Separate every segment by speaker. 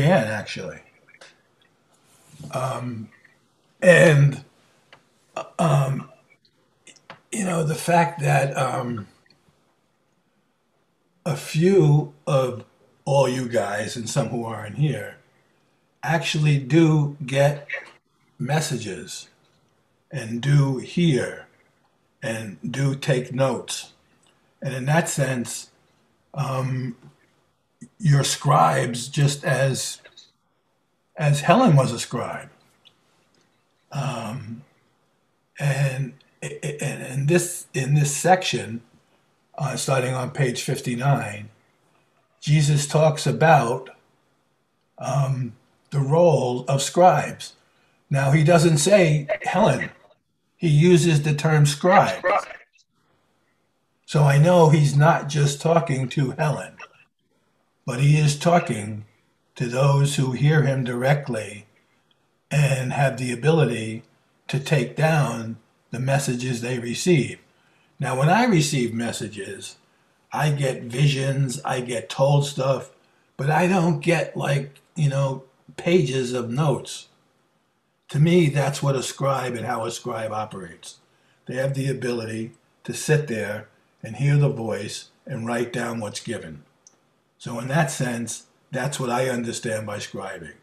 Speaker 1: can, actually. And, the fact that a few of all you guys and some who aren't here actually do get messages and do hear and do take notes. And in that sense, you're scribes just as Helen was a scribe. And in this section, starting on page 59, Jesus talks about the role of scribes. Now, he doesn't say Helen. He uses the term scribe. So I know he's not just talking to Helen, but he is talking to those who hear him directly and have the ability to take down the messages they receive. Now, when I receive messages, I get visions, I get told stuff, but I don't get pages of notes. To me, that's what a scribe and how a scribe operates. They have the ability to sit there and hear the voice and write down what's given. So in that sense, that's what I understand by scribing.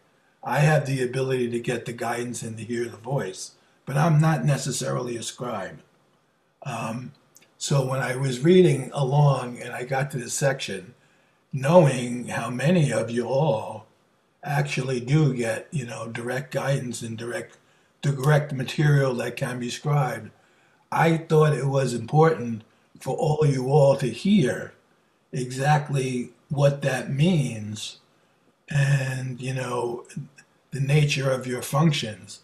Speaker 1: I have the ability to get the guidance and to hear the voice, but I'm not necessarily a scribe. So when I was reading along and I got to this section, knowing how many of you all actually do get, direct guidance and direct material that can be scribed, I thought it was important for all you all to hear exactly what that means and, the nature of your functions,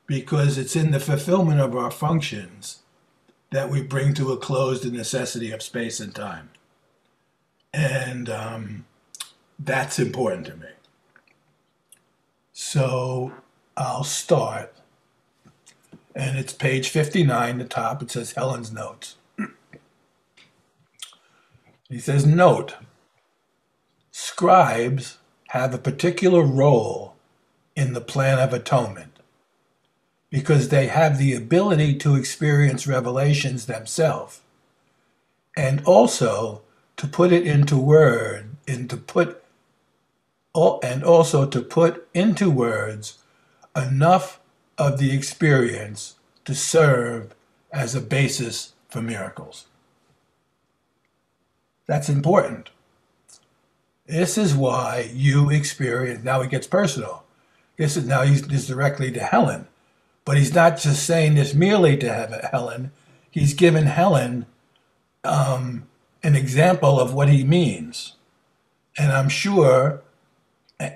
Speaker 1: because it's in the fulfillment of our functions that we bring to a close the necessity of space and time. And that's important to me. So I'll start. And it's page 59, the top. It says Helen's notes. He says, note, scribes have a particular role in the plan of atonement because they have the ability to experience revelations themselves and also to put it into word and also to put into words enough of the experience to serve as a basis for miracles. That's important. This is why you experience, now it gets personal. This is directly to Helen. But he's not just saying this merely to Helen. He's given Helen an example of what he means. And I'm sure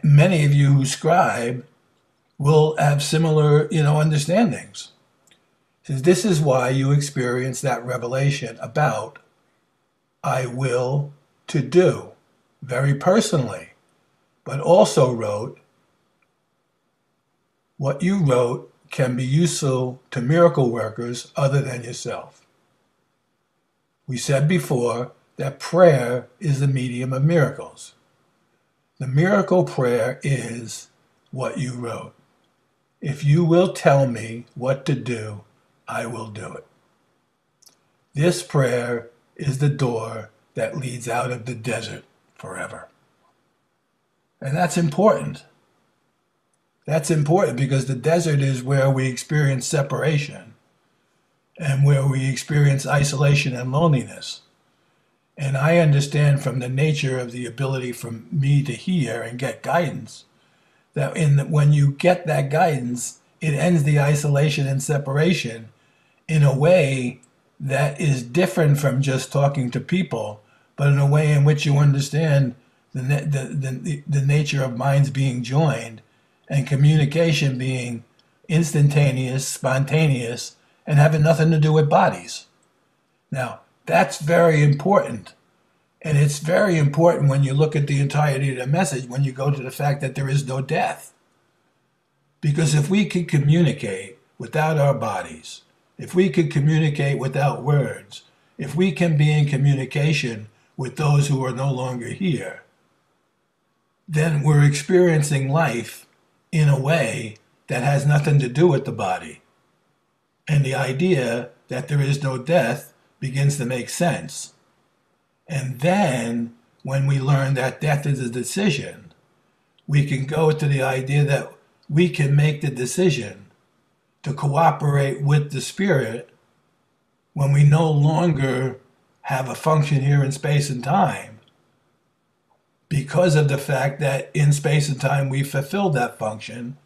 Speaker 1: many of you who scribe will have similar, understandings. He says, this is why you experience that revelation about I will to do, very personally, but also wrote, what you wrote can be useful to miracle workers other than yourself. We said before that prayer is the medium of miracles. The miracle prayer is what you wrote. If you will tell me what to do, I will do it. This prayer is the door that leads out of the desert forever. And that's important. That's important because the desert is where we experience separation and where we experience isolation and loneliness. And I understand from the nature of the ability for me to hear and get guidance that when you get that guidance, it ends the isolation and separation in a way that is different from just talking to people, but in a way in which you understand the nature of minds being joined and communication being instantaneous, spontaneous, and having nothing to do with bodies. Now, that's very important. And it's very important when you look at the entirety of the message, when you go to the fact that there is no death. Because if we could communicate without our bodies, if we could communicate without words, if we can be in communication with those who are no longer here, then we're experiencing life in a way that has nothing to do with the body. And the idea that there is no death begins to make sense. And then when we learn that death is a decision, we can go to the idea that we can make the decision to cooperate with the spirit when we no longer have a function here in space and time, because of the fact that in space and time we fulfilled that function,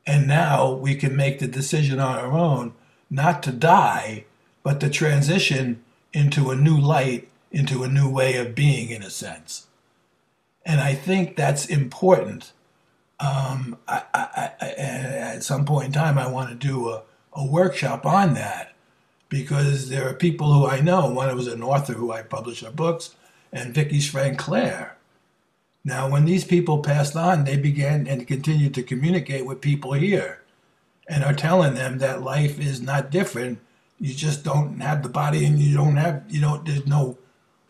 Speaker 1: and now we can make the decision on our own not to die, but to transition into a new light, into a new way of being, in a sense. And I think that's important. At some point in time, I want to do a workshop on that, because there are people who I know. One was an author who I published her books, and Vicky's friend Claire. Now, when these people passed on, they began and continued to communicate with people here and are telling them that life is not different. You just don't have the body, and there's no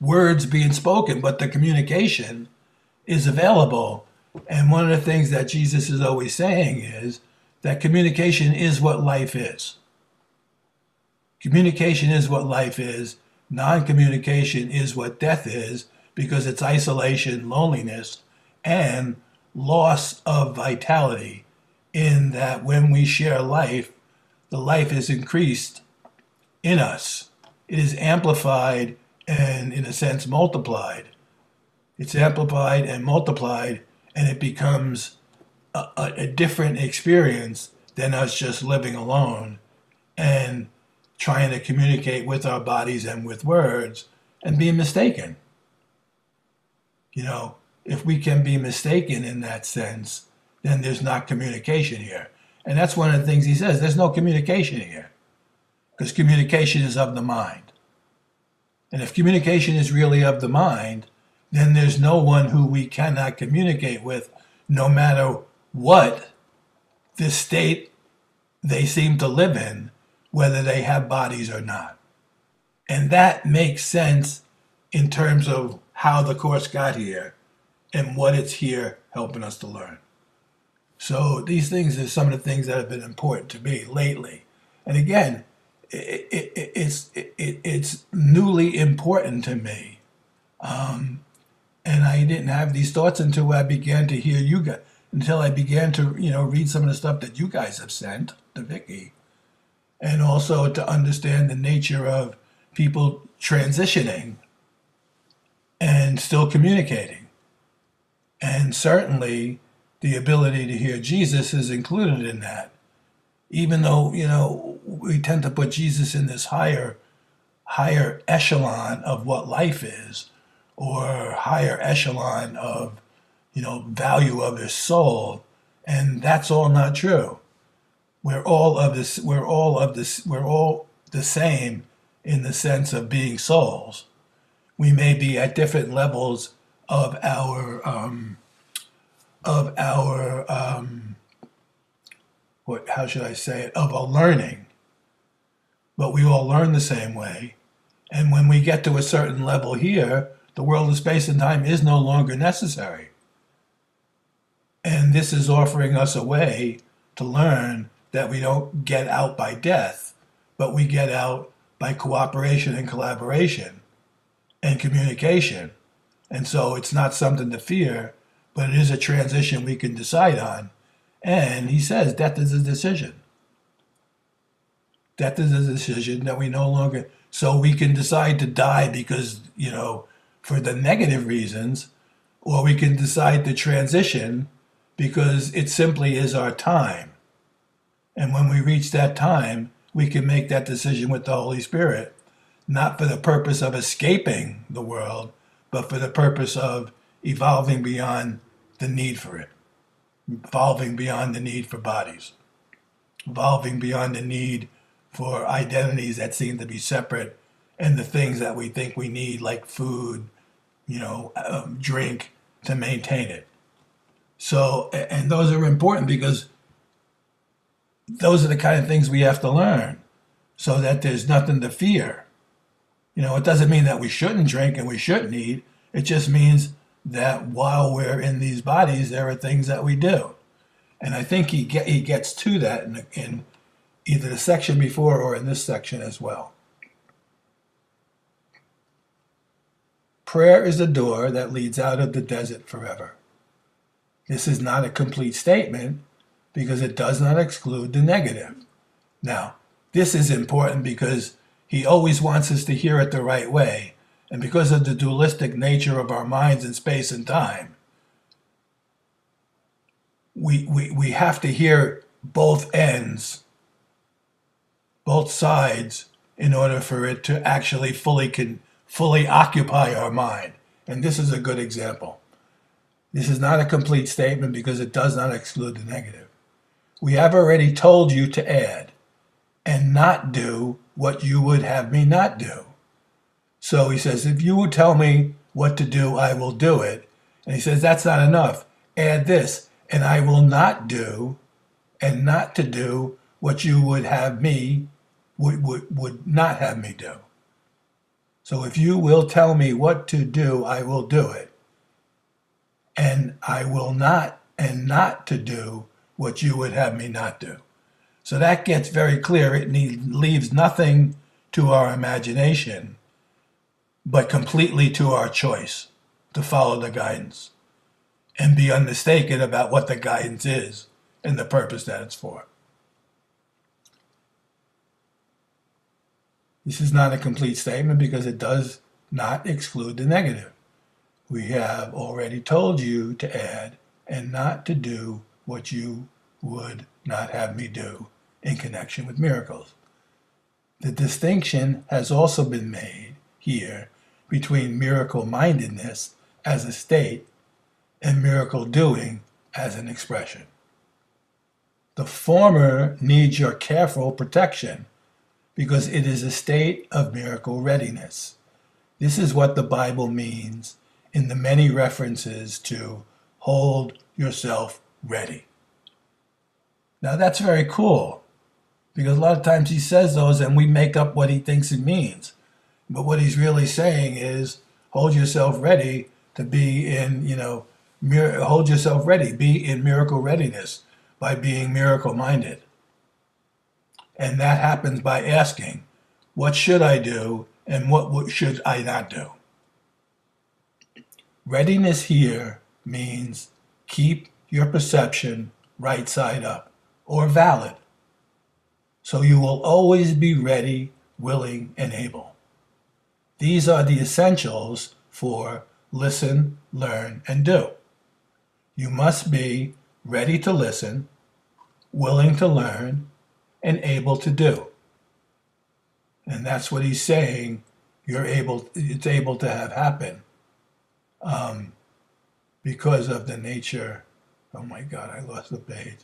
Speaker 1: words being spoken, but the communication is available. And one of the things that Jesus is always saying is that communication is what life is. Communication is what life is. Non-communication is what death is, because it's isolation, loneliness, and loss of vitality, in that when we share life, the life is increased in us. It is amplified and, in a sense, multiplied. It's amplified and multiplied, and it becomes a different experience than us just living alone and trying to communicate with our bodies and with words and being mistaken. If we can be mistaken in that sense, then there's not communication here. And that's one of the things he says. There's no communication here, because communication is of the mind. And if communication is really of the mind, then there's no one who we cannot communicate with, no matter what the state they seem to live in, whether they have bodies or not. And that makes sense in terms of how the Course got here and what it's here helping us to learn. So these things are some of the things that have been important to me lately. And again, it's newly important to me. And I didn't have these thoughts until I began to hear you guys, until I began to, read some of the stuff that you guys have sent to Vicky. And also to understand the nature of people transitioning and still communicating. And certainly the ability to hear Jesus is included in that. Even though, we tend to put Jesus in this higher echelon of what life is, or higher echelon of, value of his soul. And that's all not true. We're all the same in the sense of being souls. We may be at different levels of our learning, but we all learn the same way. And when we get to a certain level here, the world of space and time is no longer necessary. And this is offering us a way to learn that we don't get out by death, but we get out by cooperation and collaboration and communication. And so it's not something to fear, but it is a transition we can decide on. And he says death is a decision. Death is a decision that we no longer, so we can decide to die because, for the negative reasons, or we can decide to transition because it simply is our time. And when we reach that time, we can make that decision with the Holy Spirit, not for the purpose of escaping the world, but for the purpose of evolving beyond the need for it, evolving beyond the need for bodies, evolving beyond the need for identities that seem to be separate, and the things that we think we need, like food, drink, to maintain it. So, and those are important because those are the kind of things we have to learn so that there's nothing to fear. It doesn't mean that we shouldn't drink and we shouldn't eat. It just means that while we're in these bodies, there are things that we do. And I think he gets to that in either the section before or in this section as well. Prayer is the door that leads out of the desert forever. This is not a complete statement because it does not exclude the negative. Now, this is important because he always wants us to hear it the right way. And because of the dualistic nature of our minds in space and time, we have to hear both ends, both sides, in order for it to actually fully occupy our mind. And this is a good example. This is not a complete statement because it does not exclude the negative. We have already told you to add and not do what you would have me not do. So he says, if you would tell me what to do, I will do it. And he says, that's not enough. Add this, and I will not do, and not to do what you would have me, would not have me do. So if you will tell me what to do, I will do it. And I will not, and not to do what you would have me not do. So that gets very clear. It leaves nothing to our imagination, but completely to our choice to follow the guidance and be unmistaken about what the guidance is and the purpose that it's for. This is not a complete statement because it does not exclude the negative. We have already told you to add and not to do what you would not have me do in connection with miracles. The distinction has also been made here between miracle-mindedness as a state and miracle doing as an expression. The former needs your careful protection because it is a state of miracle readiness. This is what the Bible means in the many references to hold yourself ready. Now that's very cool because a lot of times he says those and we make up what he thinks it means. But what he's really saying is hold yourself ready to be in, hold yourself ready, be in miracle readiness by being miracle-minded. And that happens by asking, what should I do and what should I not do? Readiness here means keep your perception right side up or valid. So you will always be ready, willing, and able. These are the essentials for listen, learn, and do. You must be ready to listen, willing to learn, and able to do. And that's what he's saying it's able to have happen because of the nature. Oh my God, I lost the page.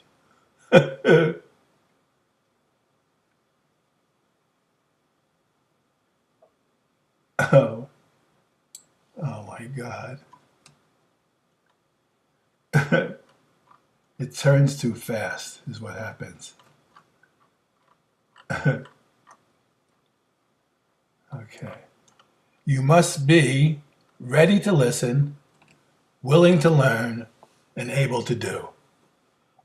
Speaker 1: Oh my God. It turns too fast is what happens. Okay. You must be ready to listen, willing to learn, and able to do.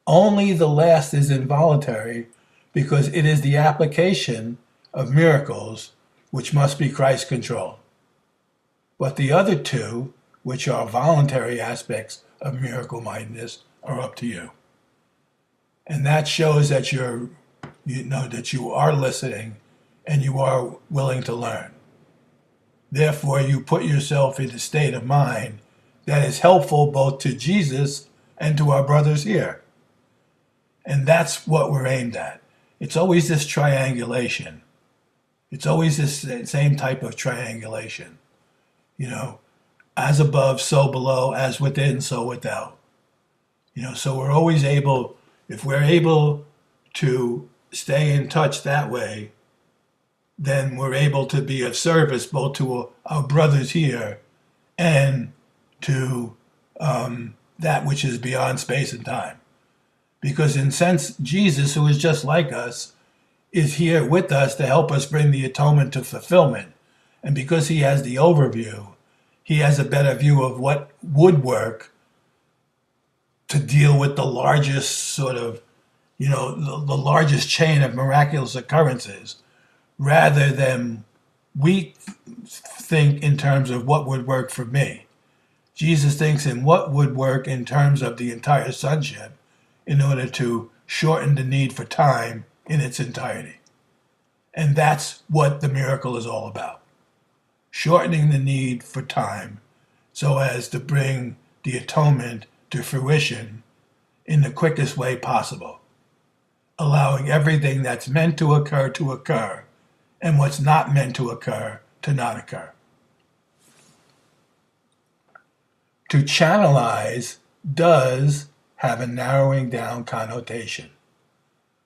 Speaker 1: Only the last is involuntary because it is the application of miracles which must be Christ-controlled. But the other two, which are voluntary aspects of miracle-mindedness, are up to you. And that shows that that you are listening and you are willing to learn. Therefore, you put yourself in a state of mind that is helpful both to Jesus and to our brothers here. And that's what we're aimed at. It's always this triangulation. It's always this same type of triangulation. As above, so below, as within, so without. So we're always able, if we're able to stay in touch that way, then we're able to be of service both to our brothers here and to that which is beyond space and time. Because in sense, Jesus, who is just like us, is here with us to help us bring the atonement to fulfillment. And because he has the overview, he has a better view of what would work to deal with the largest sort of, the largest chain of miraculous occurrences, rather than we think in terms of what would work for me. Jesus thinks in what would work in terms of the entire sonship in order to shorten the need for time in its entirety. And that's what the miracle is all about. Shortening the need for time so as to bring the atonement to fruition in the quickest way possible, allowing everything that's meant to occur, and what's not meant to occur to not occur. To channelize does have a narrowing down connotation,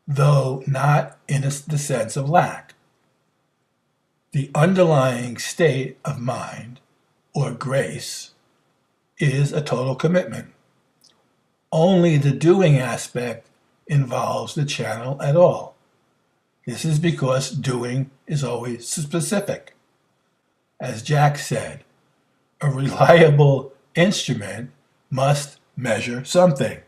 Speaker 1: though not in the sense of lack. The underlying state of mind, or grace, is a total commitment. Only the doing aspect involves the channel at all. This is because doing is always specific. As Jack said, a reliable instrument must measure something.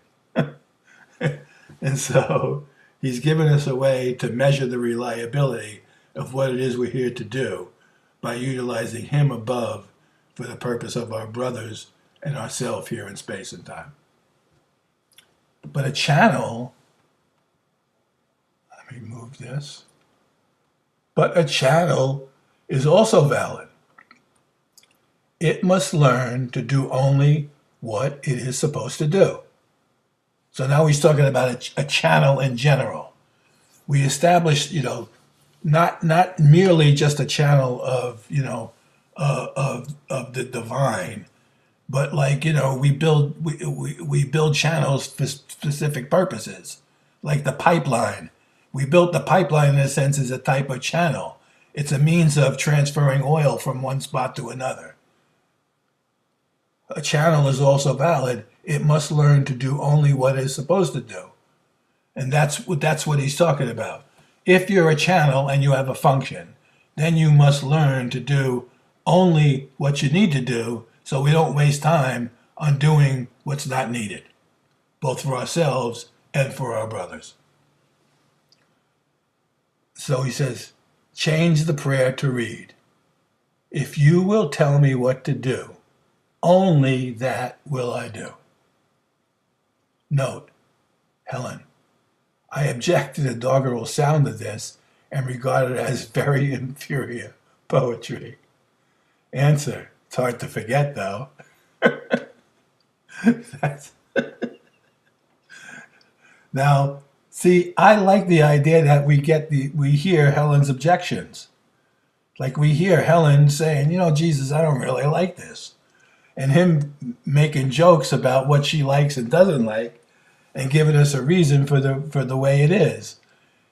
Speaker 1: And so he's given us a way to measure the reliability of what it is we're here to do by utilizing him above for the purpose of our brothers and ourselves here in space and time. But a channel, let me move this, but a channel is also valid. It must learn to do only what it is supposed to do. So now he's talking about a channel in general. We established, not merely just a channel of, of the divine, but we build channels for specific purposes, like the pipeline. We built the pipeline in a sense as a type of channel. It's a means of transferring oil from one spot to another. A channel is also valid. It must learn to do only what it's supposed to do. And that's what he's talking about. If you're a channel and you have a function, then you must learn to do only what you need to do so we don't waste time on doing what's not needed, both for ourselves and for our brothers. So he says, change the prayer to read, if you will tell me what to do, only that will I do. Note, Helen, I object to the doggerel sound of this and regard it as very inferior poetry. Answer, it's hard to forget though. Now, see, I like the idea that we hear Helen's objections. Like we hear Helen saying, Jesus, I don't really like this. And him making jokes about what she likes and doesn't like and giving us a reason for the way it is.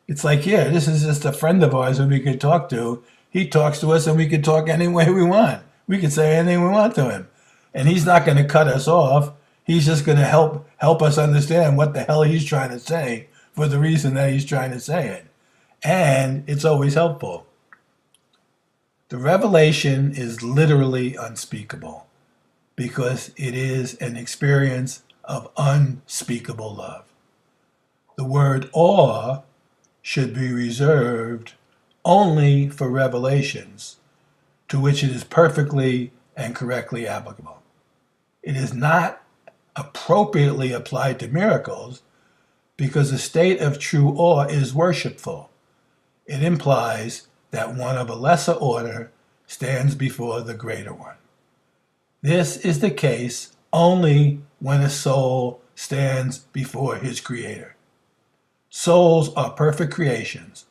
Speaker 1: It's like, yeah, this is just a friend of ours who we could talk to. He talks to us and we can talk any way we want. We can say anything we want to him. And he's not going to cut us off. He's just going to help us understand what the hell he's trying to say for the reason that he's trying to say it. And it's always helpful. The revelation is literally unspeakable because it is an experience of unspeakable love. The word awe should be reserved only for revelations to which it is perfectly and correctly applicable. It is not appropriately applied to miracles because the state of true awe is worshipful. It implies that one of a lesser order stands before the greater one. This is the case only when a soul stands before his creator. Souls are perfect creations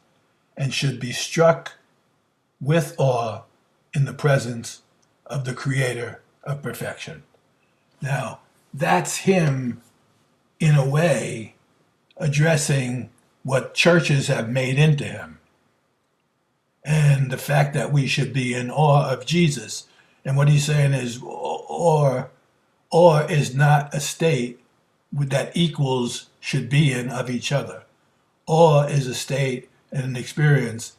Speaker 1: and should be struck with awe in the presence of the creator of perfection. Now, that's him, in a way, addressing what churches have made into him. And the fact that we should be in awe of Jesus. And what he's saying is, awe is not a state that equals should be in of each other. Awe is a state and an experience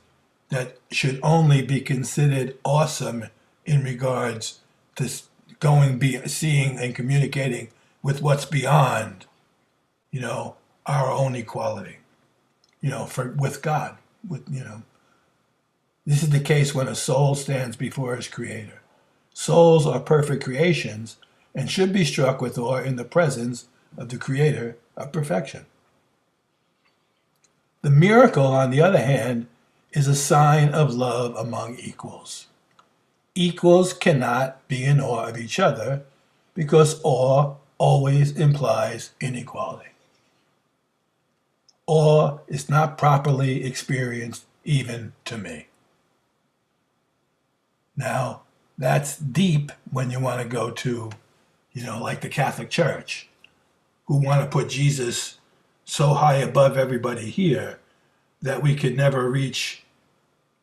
Speaker 1: that should only be considered awesome in regards to seeing and communicating with what's beyond, our own equality, with God. This is the case when a soul stands before his creator. Souls are perfect creations and should be struck with awe in the presence of the creator of perfection. The miracle, on the other hand, is a sign of love among equals. Equals cannot be in awe of each other because awe always implies inequality. Awe is not properly experienced even to me. Now, that's deep when you want to go to, like the Catholic Church, who want to put Jesus so high above everybody here that we could never reach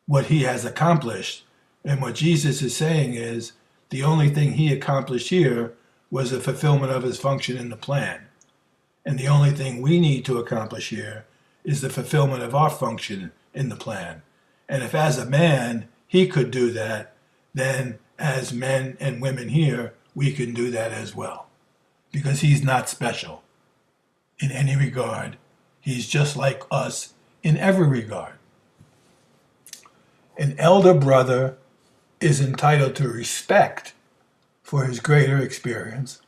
Speaker 1: what he has accomplished. And what Jesus is saying is the only thing he accomplished here was the fulfillment of his function in the plan. And the only thing we need to accomplish here is the fulfillment of our function in the plan. And if as a man he could do that, then as men and women here, we can do that as well. Because he's not special in any regard. He's just like us in every regard. An elder brother is entitled to respect for his greater experience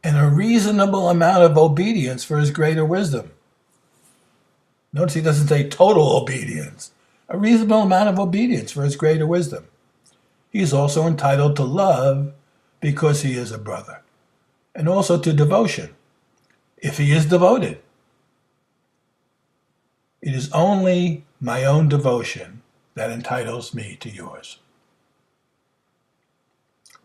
Speaker 1: and a reasonable amount of obedience for his greater wisdom. Notice he doesn't say total obedience, a reasonable amount of obedience for his greater wisdom. He is also entitled to love because he is a brother, and also to devotion, if he is devoted. It is only my own devotion that entitles me to yours.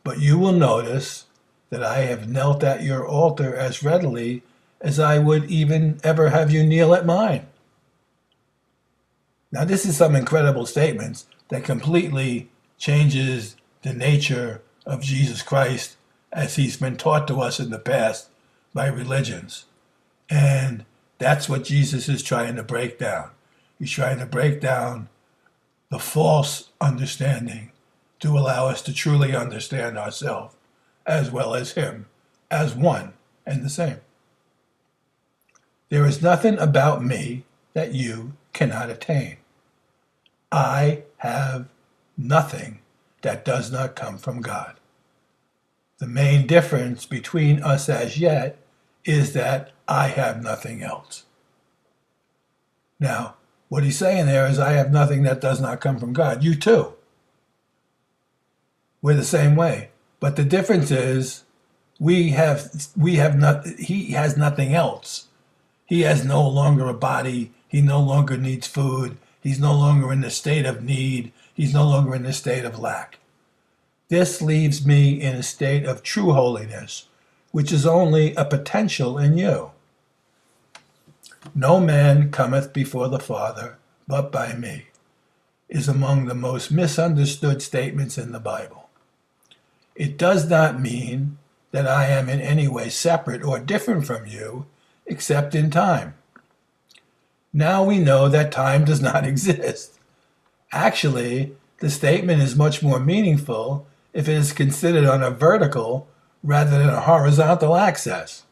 Speaker 1: But you will notice that I have knelt at your altar as readily as I would even ever have you kneel at mine. Now, this is some incredible statements that completely changes the nature of Jesus Christ as he's been taught to us in the past by religions. And that's what Jesus is trying to break down. He's trying to break down the false understanding to allow us to truly understand ourselves as well as him as one and the same. There is nothing about me that you cannot attain. I have nothing that does not come from God. The main difference between us as yet is that I have nothing else. Now, what he's saying there is I have nothing that does not come from God. You too. We're the same way. But the difference is he has nothing else. He has no longer a body. He no longer needs food. He's no longer in the state of need. He's no longer in the state of lack. This leaves me in a state of true holiness, which is only a potential in you. No man cometh before the Father but by me, is among the most misunderstood statements in the Bible. It does not mean that I am in any way separate or different from you, except in time. Now we know that time does not exist. Actually, the statement is much more meaningful if it is considered on a vertical rather than a horizontal axis.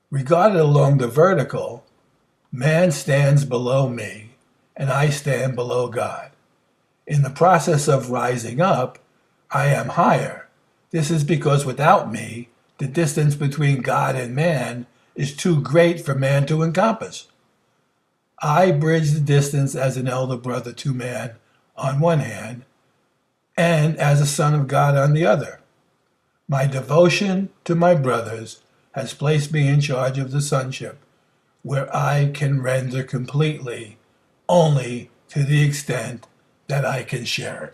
Speaker 1: Regarded along the vertical, man stands below me, and I stand below God. In the process of rising up, I am higher. This is because without me, the distance between God and man is too great for man to encompass. I bridge the distance as an elder brother to man on one hand, and as a son of God on the other. My devotion to my brothers has placed me in charge of the sonship, where I can render completely only to the extent that I can share it.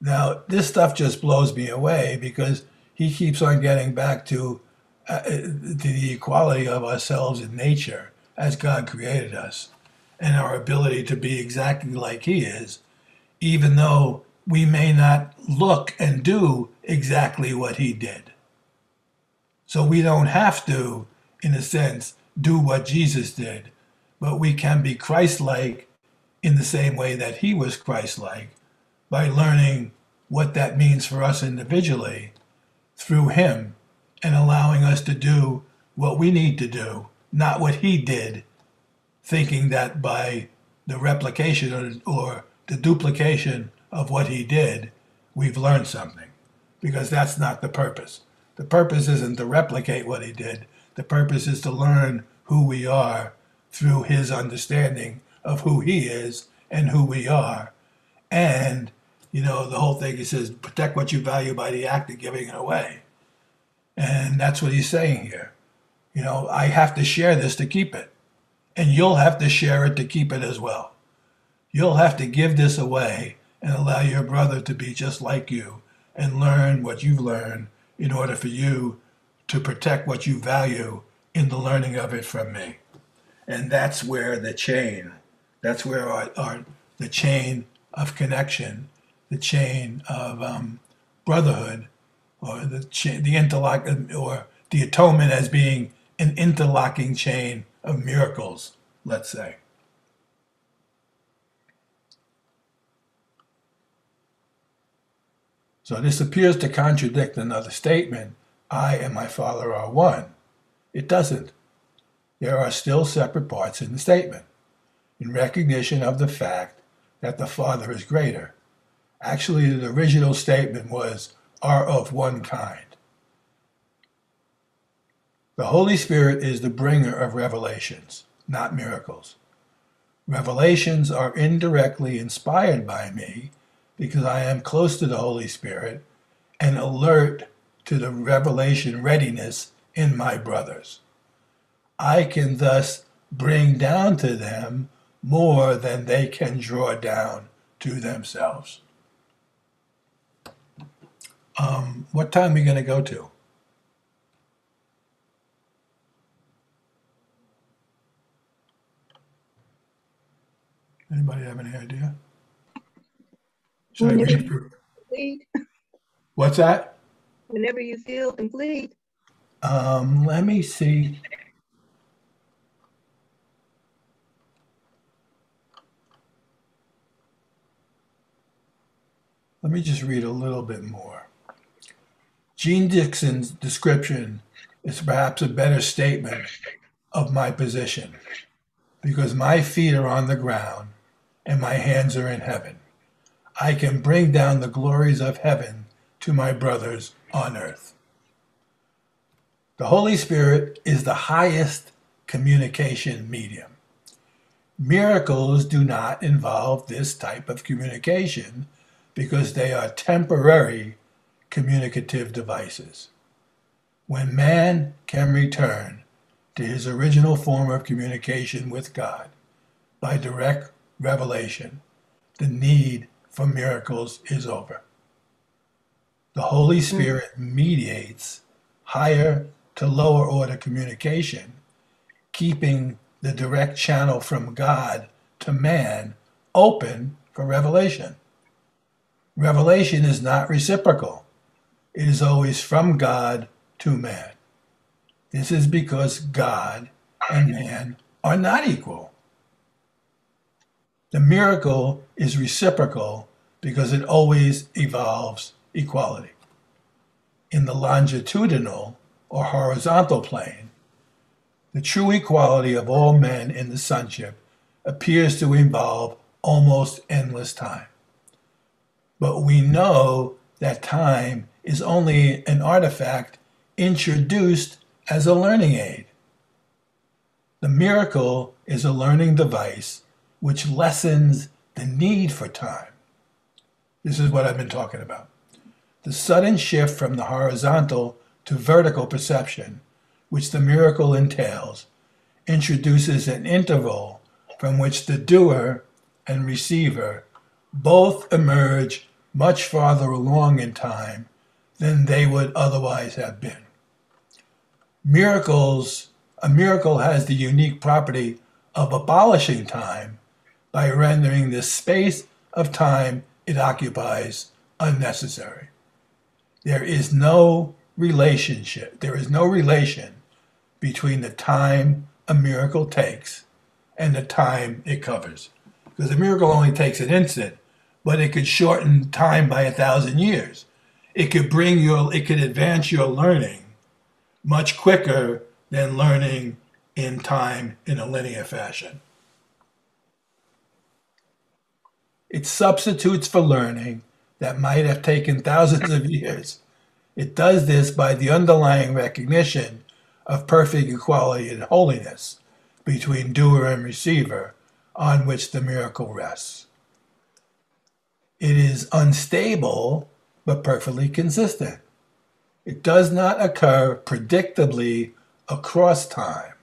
Speaker 1: Now, this stuff just blows me away because he keeps on getting back to the equality of ourselves in nature as God created us and our ability to be exactly like he is, even though we may not look and do exactly what he did. So we don't have to, in a sense, do what Jesus did, but we can be Christ-like in the same way that he was Christ-like by learning what that means for us individually through him and allowing us to do what we need to do, not what he did, thinking that by the replication or the duplication of what he did, we've learned something. Because that's not the purpose. The purpose isn't to replicate what he did. The purpose is to learn who we are through his understanding of who he is and who we are. And, the whole thing, he says, protect what you value by the act of giving it away. And that's what he's saying here. I have to share this to keep it. And you'll have to share it to keep it as well. You'll have to give this away and allow your brother to be just like you and learn what you've learned in order for you to protect what you value in the learning of it from me. And that's where the chain, that's where the chain of connection, the chain of brotherhood, or the interlock, or the atonement as being an interlocking chain of miracles, let's say. So this appears to contradict another statement, I and my Father are one. It doesn't. There are still separate parts in the statement, in recognition of the fact that the Father is greater. Actually, the original statement was, are of one kind. The Holy Spirit is the bringer of revelations, not miracles. Revelations are indirectly inspired by me because I am close to the Holy Spirit and alert to the revelation readiness in my brothers. I can thus bring down to them more than they can draw down to themselves. What time are we going to go to? Anybody have any idea? Should I read through? What's that?
Speaker 2: Whenever you feel complete.
Speaker 1: Let me see. Let me just read a little bit more. Gene Dixon's description is perhaps a better statement of my position, because my feet are on the ground and my hands are in heaven. I can bring down the glories of heaven to my brothers on earth. The Holy Spirit is the highest communication medium. Miracles do not involve this type of communication because they are temporary communicative devices. When man can return to his original form of communication with God by direct revelation, the need for miracles is over. The Holy Spirit mediates higher to lower order communication, keeping the direct channel from God to man open for revelation. Revelation is not reciprocal. It is always from God to man. This is because God and man are not equal. The miracle is reciprocal because it always evolves equality. In the longitudinal or horizontal plane, the true equality of all men in the sonship appears to involve almost endless time. But we know that time is only an artifact introduced as a learning aid. The miracle is a learning device which lessens the need for time. This is what I've been talking about. The sudden shift from the horizontal to vertical perception, which the miracle entails, introduces an interval from which the doer and receiver both emerge much farther along in time than they would otherwise have been. A miracle has the unique property of abolishing time by rendering the space of time it occupies unnecessary. There is no relation between the time a miracle takes and the time it covers. Because a miracle only takes an instant, but it could shorten time by 1,000 years. It could advance your learning much quicker than learning in time in a linear fashion. It substitutes for learning that might have taken thousands of years. It does this by the underlying recognition of perfect equality and holiness between doer and receiver, on which the miracle rests. It is unstable, but perfectly consistent. It does not occur predictably across time,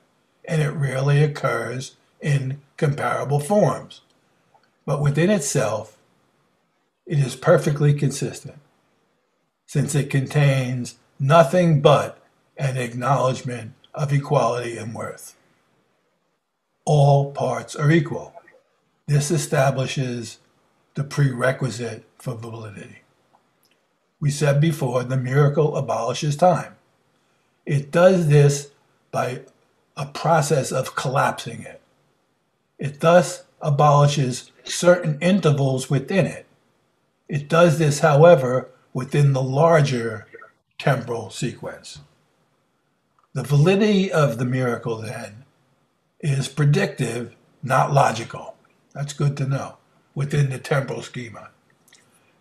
Speaker 1: and it rarely occurs in comparable forms. But within itself, it is perfectly consistent, since it contains nothing but an acknowledgement of equality and worth. All parts are equal. This establishes the prerequisite for validity. We said before, the miracle abolishes time. It does this by a process of collapsing it. It thus abolishes certain intervals within it. It does this, however, within the larger temporal sequence. The validity of the miracle, then, is predictive, not logical. That's good to know, within the temporal schema.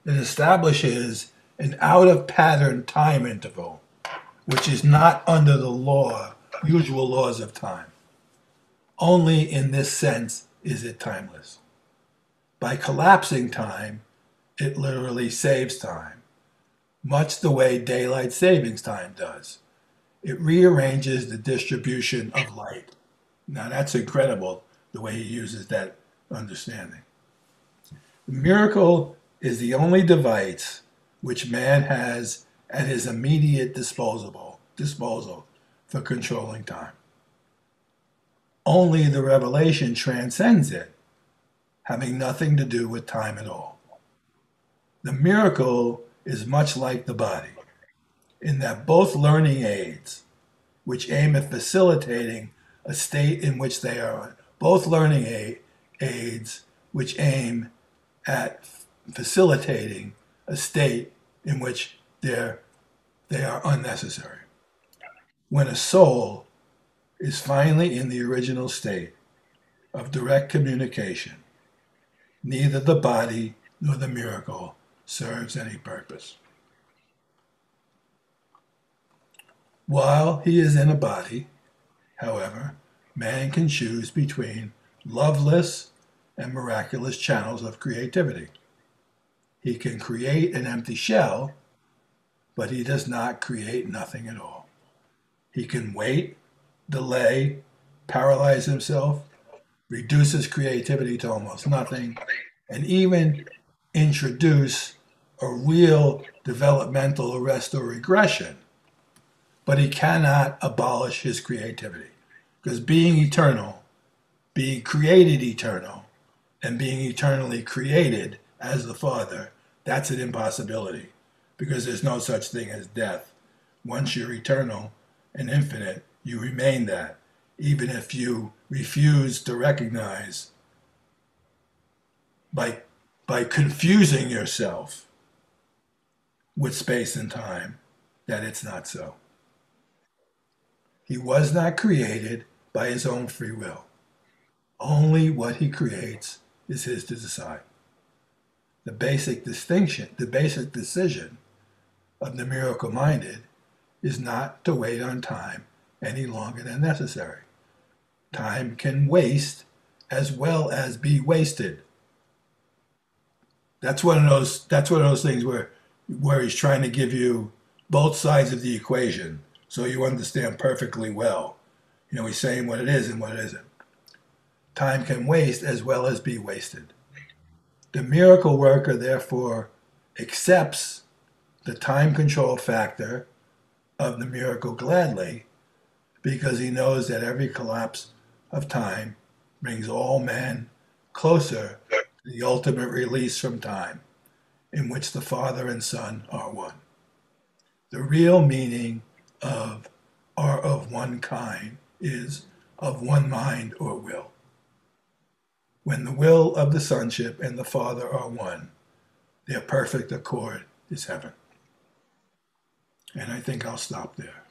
Speaker 1: It establishes an out-of-pattern time interval, which is not under the usual laws of time. Only in this sense is it timeless. By collapsing time, it literally saves time, much the way daylight savings time does. It rearranges the distribution of light. Now that's incredible, the way he uses that understanding. The miracle is the only device which man has at his immediate disposal for controlling time. Only the revelation transcends it, having nothing to do with time at all. The miracle is much like the body, in that both learning aids, which aim at facilitating a state in which they are, both learning aids which aim at facilitating a state in which they are unnecessary. When a soul is finally in the original state of direct communication, neither the body nor the miracle serves any purpose. While he is in a body, however, man can choose between loveless and miraculous channels of creativity. He can create an empty shell, but he does not create nothing at all. He can wait, delay, paralyze himself, reduce his creativity to almost nothing, and even introduce a real developmental arrest or regression. But he cannot abolish his creativity, because being eternal, being created eternal, and being eternally created as the Father, that's an impossibility, because there's no such thing as death. Once you're eternal and infinite, you remain that, even if you refuse to recognize by confusing yourself with space and time that it's not so. He was not created by his own free will. Only what he creates is his to decide. The basic decision of the miracle-minded is not to wait on time any longer than necessary. Time can waste as well as be wasted. That's one of those things where he's trying to give you both sides of the equation so you understand perfectly well. He's saying what it is and what it isn't. Time can waste as well as be wasted. The miracle worker, therefore, accepts the time control factor of the miracle gladly, because he knows that every collapse of time brings all men closer to the ultimate release from time, in which the Father and Son are one. The real meaning of "are of one kind" is of one mind or will. When the will of the sonship and the Father are one, Their perfect accord is heaven. And I think I'll stop there.